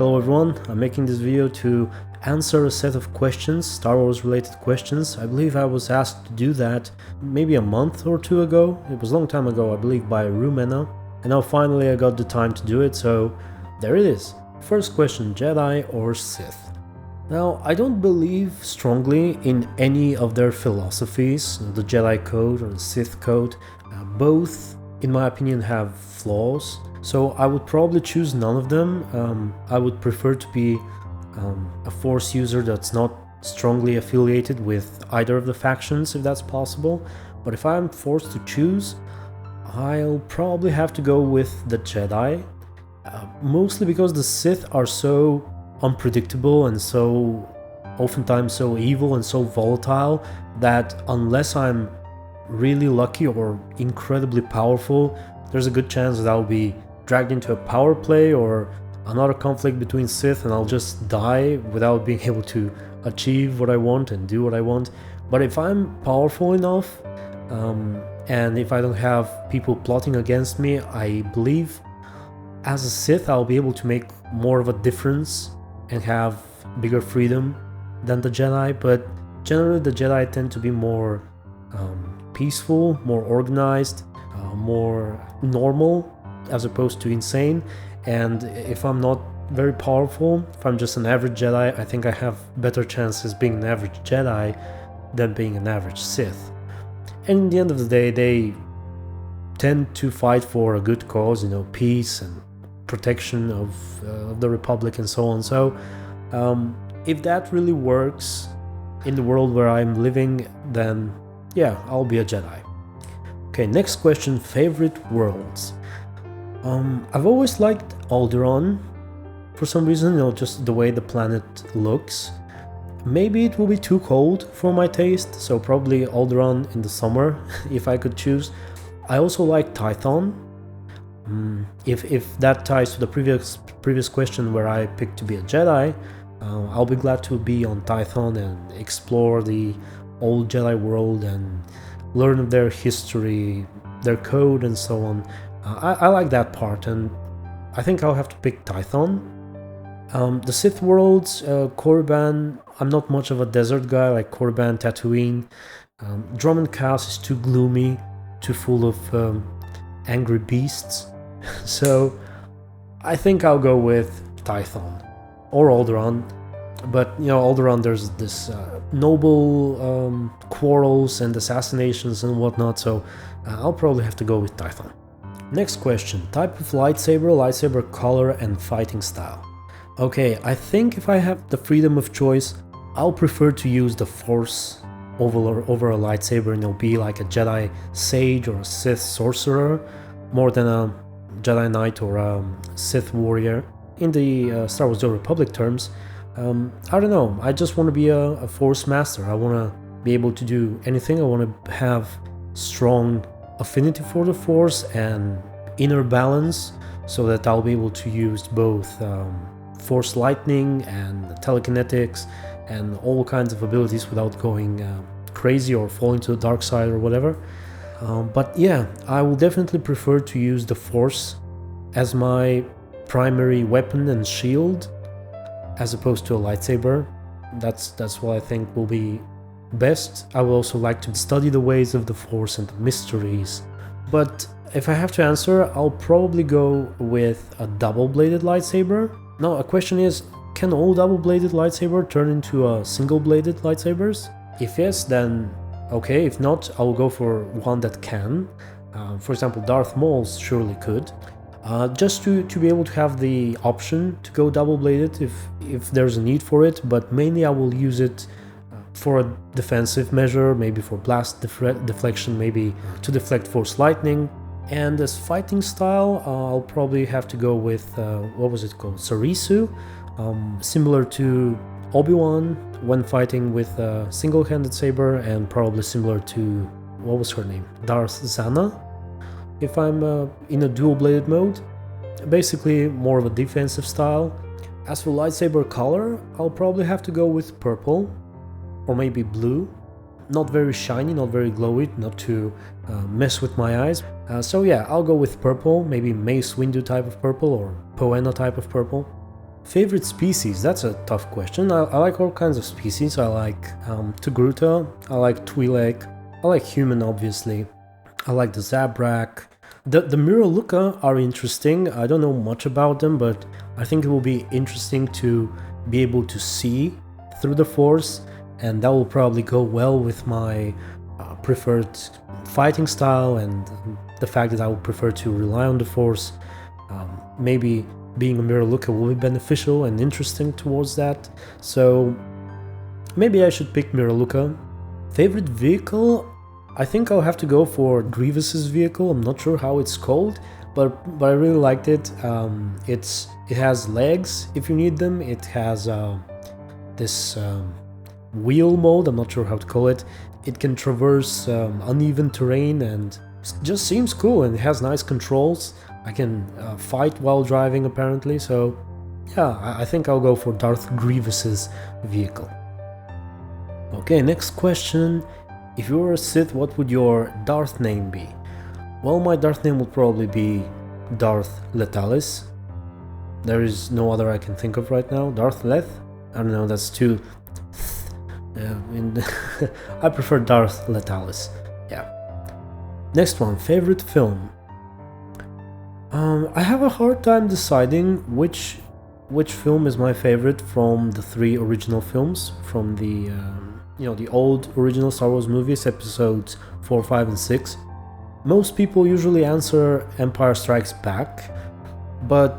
Hello everyone, I'm making this video to answer a set of questions, Star Wars related questions. I believe I was asked to do that maybe a month or two ago. It was a long time ago, I believe, by Rumena. And now finally I got the time to do it, so there it is. First question, Jedi or Sith? Now, I don't believe strongly in any of their philosophies, the Jedi code or the Sith code. Both, in my opinion, have flaws. So I would probably choose none of them. I would prefer to be a Force user that's not strongly affiliated with either of the factions, if that's possible. But if I'm forced to choose, I'll probably have to go with the Jedi. Mostly because the Sith are so unpredictable and so oftentimes so evil and so volatile that unless I'm really lucky or incredibly powerful, there's a good chance that I'll be dragged into a power play or another conflict between Sith and I'll just die without being able to achieve what I want and do what I want. But if I'm powerful enough and if I don't have people plotting against me, I believe as a Sith I'll be able to make more of a difference and have bigger freedom than the Jedi. But generally the Jedi tend to be more peaceful, more organized, more normal as opposed to insane. And if I'm not very powerful, if I'm just an average Jedi, I think I have better chances being an average Jedi than being an average Sith. And in the end of the day, they tend to fight for a good cause, peace and protection of the Republic and so on. So if that really works in the world where I'm living, then yeah, I'll be a Jedi. Okay, next question, favorite worlds. I've always liked Alderaan for some reason, just the way the planet looks. Maybe it will be too cold for my taste, so probably Alderaan in the summer if I could choose. I also like Tython. If that ties to the previous question where I picked to be a Jedi, I'll be glad to be on Tython and explore the old Jedi world and learn of their history, their code and so on. I like that part, and I think I'll have to pick Tython. The Sith worlds, Korriban, I'm not much of a desert guy like Korriban, Tatooine. Drummond Chaos is too gloomy, too full of angry beasts. So I think I'll go with Tython or Alderaan. But Alderaan, there's this noble quarrels and assassinations and whatnot, so I'll probably have to go with Tython. Next question, type of lightsaber color and fighting style. Okay, I think if I have the freedom of choice, I'll prefer to use the Force over a lightsaber, be like a Jedi Sage or a Sith Sorcerer, more than a Jedi Knight or a Sith Warrior. In the Star Wars: The Old Republic terms, I don't know, I just want to be a Force Master. I want to be able to do anything. I want to have strong affinity for the Force and inner balance so that I'll be able to use both Force lightning and telekinetics and all kinds of abilities without going crazy or falling to the dark side or whatever. But yeah, I will definitely prefer to use the Force as my primary weapon and shield as opposed to a lightsaber. That's what I think will be best. I will also like to study the ways of the Force and the mysteries. But if I have to answer, I'll probably go with a double-bladed lightsaber. Now, a question is, can all double-bladed lightsaber turn into a single-bladed lightsabers? If yes, then okay. If not, I'll go for one that can. For example, Darth Maul's surely could. Just to be able to have the option to go double-bladed if there's a need for it, but mainly I will use it for a defensive measure, maybe for blast deflection, maybe to deflect Force lightning. And as fighting style, I'll probably have to go with, what was it called? Sarisu, similar to Obi-Wan when fighting with a single-handed saber, and probably similar to, what was her name? Darth Zana, if I'm in a dual-bladed mode. Basically more of a defensive style. As for lightsaber color, I'll probably have to go with purple or maybe blue. Not very shiny, not very glowy, not to mess with my eyes. So yeah, I'll go with purple, maybe Mace Windu type of purple or Poena type of purple. Favorite species? That's a tough question. I like all kinds of species. I like Togruta, I like Twi'lek, I like human obviously, I like the Zabrak. The Miraluka are interesting. I don't know much about them, but I think it will be interesting to be able to see through the Force, and that will probably go well with my preferred fighting style and the fact that I would prefer to rely on the Force. Maybe being a Miraluka will be beneficial and interesting towards that, so maybe I should pick Miraluka. Favorite vehicle? I think I'll have to go for Grievous's vehicle. I'm not sure how it's called, but I really liked it. It has legs if you need them. It has this wheel mode. I'm not sure how to call it. It can traverse uneven terrain and just seems cool, and it has nice controls. I can fight while driving apparently, so yeah, I think I'll go for Darth Grievous's vehicle. Okay, next question. If you were a Sith, what would your Darth name be? Well, my Darth name would probably be Darth Letalis. There is no other I can think of right now. Darth Leth? I don't know, that's too... I prefer Darth Letalis. Yeah. Next one, favorite film. I have a hard time deciding which film is my favorite from the 3 original films, from the the old original Star Wars movies, episodes 4, 5, and 6. Most people usually answer Empire Strikes Back, but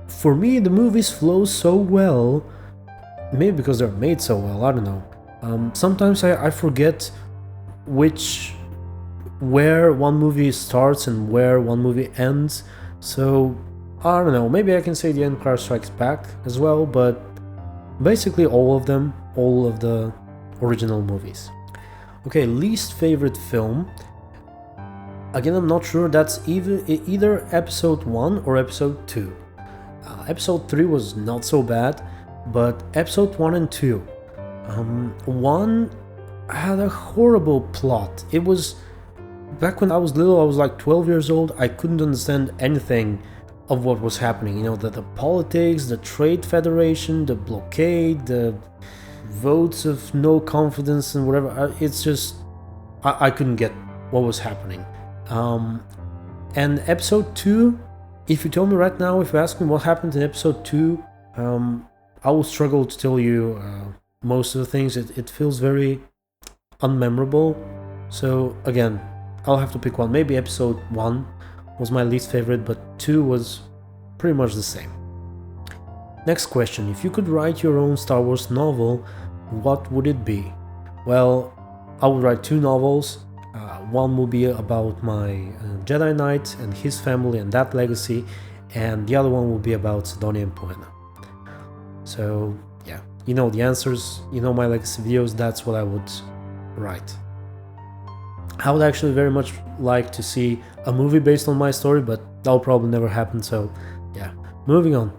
for me the movies flow so well, maybe because they're made so well, I don't know. Sometimes I forget where one movie starts and where one movie ends, so I don't know, maybe I can say The Empire Strikes Back as well, but basically all of them, all of the original movies. Okay, least favorite film. Again, I'm not sure, that's either episode 1 or episode 2. Episode 3 was not so bad, but episode 1 and 2. 1 had a horrible plot. It was... Back when I was little, I was like 12 years old, I couldn't understand anything of what was happening. You know, the politics, the trade federation, the blockade, the votes of no confidence and whatever. It's just... I couldn't get what was happening. And episode 2, if you tell me right now, if you ask me what happened in episode 2, I will struggle to tell you most of the things. It feels very unmemorable. So again, I'll have to pick one. Maybe episode 1 was my least favorite, but 2 was pretty much the same. Next question. If you could write your own Star Wars novel, what would it be? Well, I would write 2 novels. One will be about my Jedi Knight and his family and that legacy, and the other one will be about Sidonia and Poena. So yeah, you know the answers, you know my legacy videos, that's what I would write. I would actually very much like to see a movie based on my story, but that'll probably never happen, so yeah. Moving on.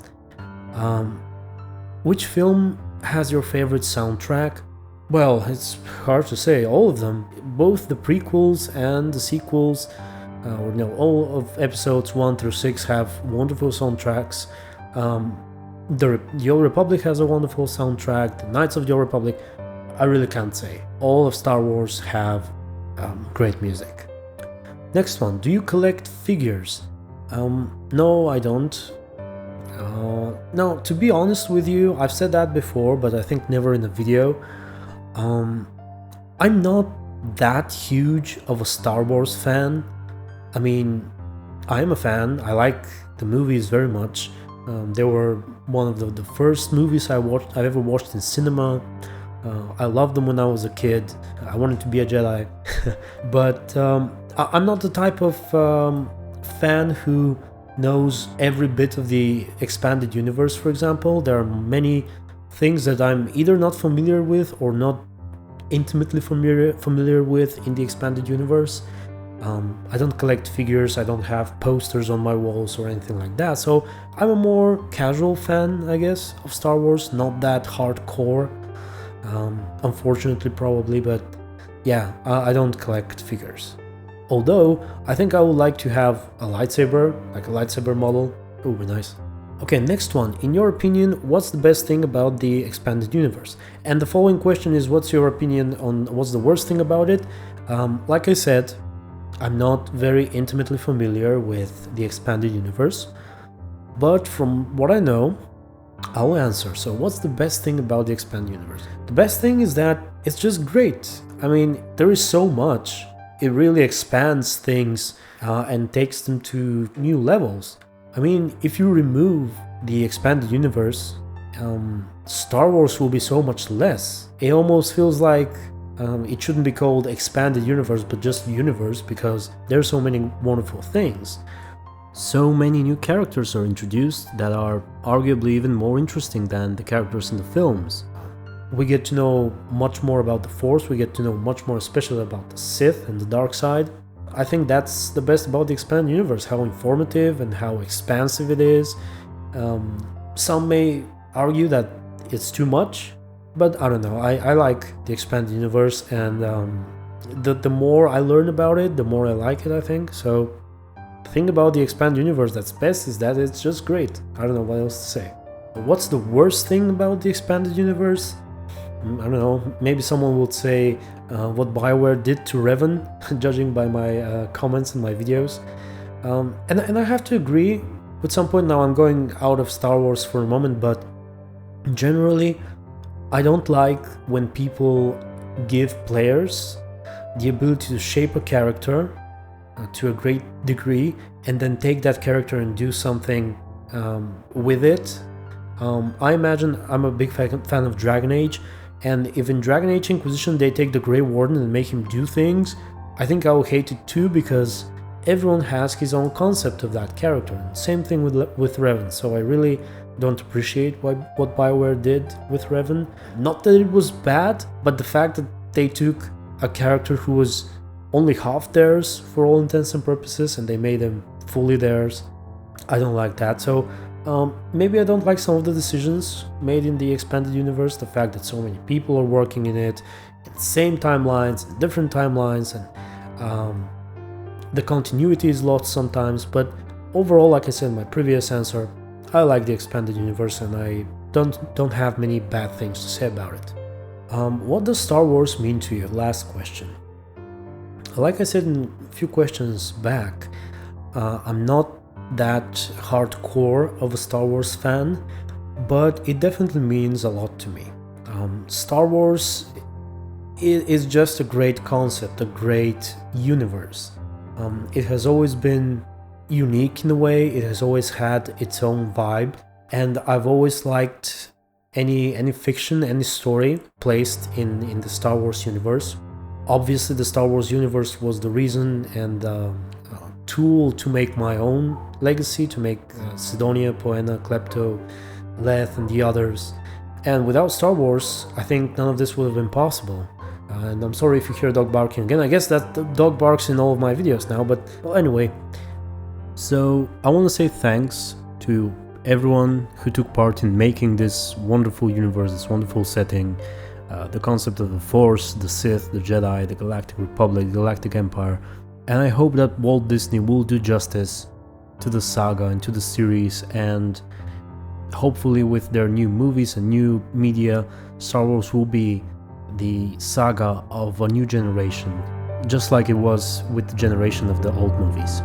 Which film has your favorite soundtrack? Well, it's hard to say, all of them. Both the prequels and the sequels, all of episodes 1 through 6 have wonderful soundtracks. The Old Republic has a wonderful soundtrack, the Knights of the Old Republic, I really can't say. All of Star Wars have great music. Next one, do you collect figures? No, I don't. No, to be honest with you, I've said that before, but I think never in a video. I'm not that huge of a Star Wars fan. I mean, I am a fan, I like the movies very much. They were one of the first movies I've ever watched in cinema. I loved them when I was a kid. I wanted to be a Jedi. But I'm not the type of fan who knows every bit of the expanded universe, for example. There are many things that I'm either not familiar with or not intimately familiar with in the expanded universe. I don't collect figures, I don't have posters on my walls or anything like that, so I'm a more casual fan, I guess, of Star Wars, not that hardcore, unfortunately probably, but yeah, I don't collect figures. Although, I think I would like to have a lightsaber, like a lightsaber model. It would be nice. Okay, next one. In your opinion, what's the best thing about the expanded universe? And the following question is, what's your opinion on what's the worst thing about it? Like I said, I'm not very intimately familiar with the expanded universe, but from what I know, I'll answer. So what's the best thing about the expanded universe? The best thing is that it's just great. I mean, there is so much. It really expands things and takes them to new levels. I mean, if you remove the expanded universe, Star Wars will be so much less. It almost feels like it shouldn't be called expanded universe, but just universe, because there's so many wonderful things. So many new characters are introduced that are arguably even more interesting than the characters in the films. We get to know much more about the Force, we get to know much more especially about the Sith and the dark side. I think that's the best about the expanded universe, how informative and how expansive it is. Some may argue that it's too much, but I don't know, I like the expanded universe, and the more I learn about it, the more I like it, I think. So the thing about the expanded universe that's best is that it's just great. I don't know what else to say. What's the worst thing about the expanded universe? I don't know, maybe someone would say what BioWare did to Revan, judging by my comments in my videos. And I have to agree, at some point now I'm going out of Star Wars for a moment, but generally I don't like when people give players the ability to shape a character to a great degree and then take that character and do something with it. I imagine, I'm a big fan of Dragon Age, and if in Dragon Age Inquisition they take the Grey Warden and make him do things, I think I will hate it too, because everyone has his own concept of that character. And same thing with Revan, so I really don't appreciate what BioWare did with Revan. Not that it was bad, but the fact that they took a character who was only half theirs for all intents and purposes and they made him fully theirs, I don't like that. So maybe I don't like some of the decisions made in the expanded universe, the fact that so many people are working in it, in the same timelines, different timelines, and the continuity is lost sometimes. But overall, like I said in my previous answer, I like the expanded universe and I don't have many bad things to say about it. What does Star Wars mean to you? Last question. Like I said in a few questions back, I'm not that hardcore of a Star Wars fan, but it definitely means a lot to me. Star Wars is just a great concept, a great universe. It has always been unique in a way, it has always had its own vibe, and I've always liked any fiction, any story placed in the Star Wars universe. Obviously the Star Wars universe was the reason and tool to make my own legacy, to make Sidonia, Poena, Klepto, Leth and the others. And without Star Wars, I think none of this would have been possible. And I'm sorry if you hear a dog barking again. I guess that the dog barks in all of my videos now, but well, anyway. So I want to say thanks to everyone who took part in making this wonderful universe, this wonderful setting, the concept of the Force, the Sith, the Jedi, the Galactic Republic, the Galactic Empire. And I hope that Walt Disney will do justice to the saga and to the series, and hopefully with their new movies and new media, Star Wars will be the saga of a new generation, just like it was with the generation of the old movies.